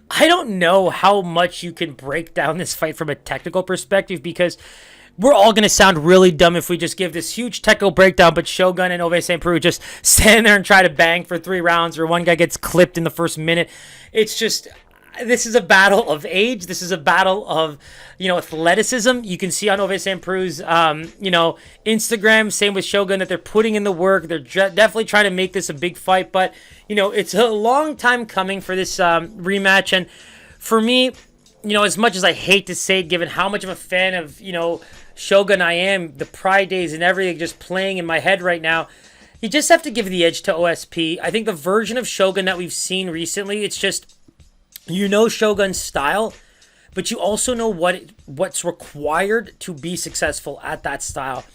I don't know how much you can break down this fight from a technical perspective because we're all going to sound really dumb if we just give this huge technical breakdown, but Shogun and Ovince St. Preux just stand there and try to bang for 3 rounds, or one guy gets clipped in the first minute. It's just, this is a battle of age. This is a battle of, athleticism. You can see on Ovince St. Preux's, Instagram, same with Shogun, that they're putting in the work. They're definitely trying to make this a big fight, but, it's a long time coming for this rematch. And for me, as much as I hate to say it, given how much of a fan of, Shogun I am, the Pride days and everything just playing in my head right now, you just have to give the edge to OSP. I think the version of Shogun that we've seen recently, it's just, Shogun's style, but you also know what's required to be successful at that style.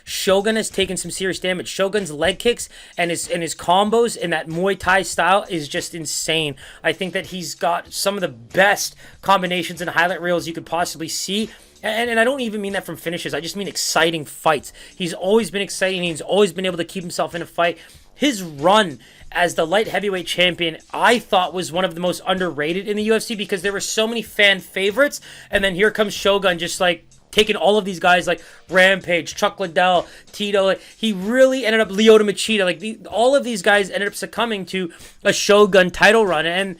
Shogun has taken some serious damage. Shogun's leg kicks and his combos in that Muay Thai style is just insane. I think that he's got some of the best combinations and highlight reels you could possibly see. And I don't even mean that from finishes. I just mean exciting fights. He's always been exciting. He's always been able to keep himself in a fight. His run as the light heavyweight champion, I thought, was one of the most underrated in the UFC because there were so many fan favorites. And then here comes Shogun just taking all of these guys like Rampage, Chuck Liddell, Tito. He really ended up, Lyoto Machida. All of these guys ended up succumbing to a Shogun title run. And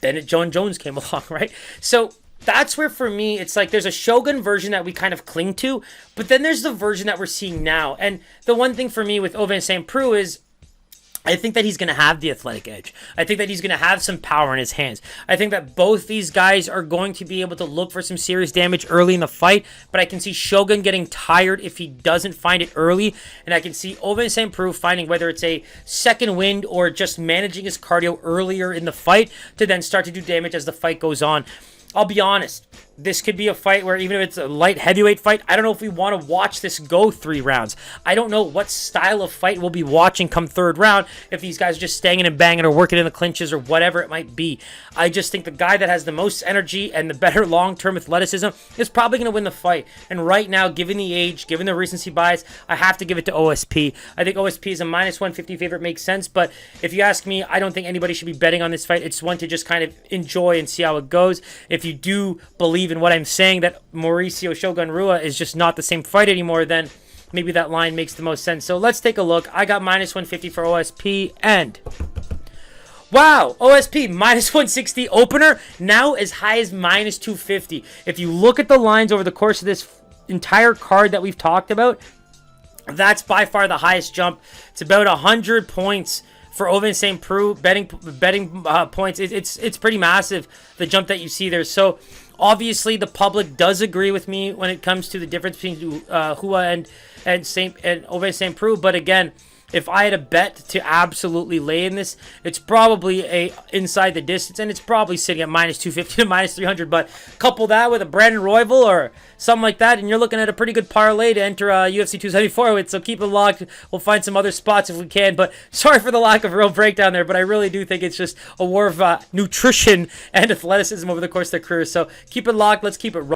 then John Jones came along, right? So that's where, for me, it's like there's a Shogun version that we kind of cling to, but then there's the version that we're seeing now. And the one thing for me with Ovince St. Preux is I think that he's going to have the athletic edge. I think that he's going to have some power in his hands. I think that both these guys are going to be able to look for some serious damage early in the fight, but I can see Shogun getting tired if he doesn't find it early, and I can see Ovince St. Preux finding, whether it's a second wind or just managing his cardio earlier in the fight to then start to do damage as the fight goes on. I'll be honest, this could be a fight where even if it's a light heavyweight fight, I don't know if we want to watch this go 3 rounds. I don't know what style of fight we'll be watching come 3rd round, if these guys are just staying in and banging or working in the clinches or whatever it might be. I just think the guy that has the most energy and the better long-term athleticism is probably going to win the fight. And right now, given the age, given the recency bias, I have to give it to OSP. I think OSP is a -150 favorite, makes sense, but if you ask me, I don't think anybody should be betting on this fight. It's one to just kind of enjoy and see how it goes. If you do believe in what I'm saying, that Mauricio Shogun Rua is just not the same fight anymore, then maybe that line makes the most sense. So let's take a look. I got -150 for OSP, and wow, OSP -160 opener, now as high as -250. If you look at the lines over the course of this entire card that we've talked about, that's by far the highest jump. It's about 100 points for Ovince St. Preux betting points. It's pretty massive, the jump that you see there. So obviously the public does agree with me when it comes to the difference between Rua and Ovince St. Preux. But again, if I had a bet to absolutely lay in this, it's probably inside the distance, and it's probably sitting at -250 to -300. But couple that with a Brandon Royval or something like that, and you're looking at a pretty good parlay to enter UFC 274 with. So keep it locked. We'll find some other spots if we can. But sorry for the lack of real breakdown there, but I really do think it's just a war of nutrition and athleticism over the course of their career. So keep it locked. Let's keep it rolling.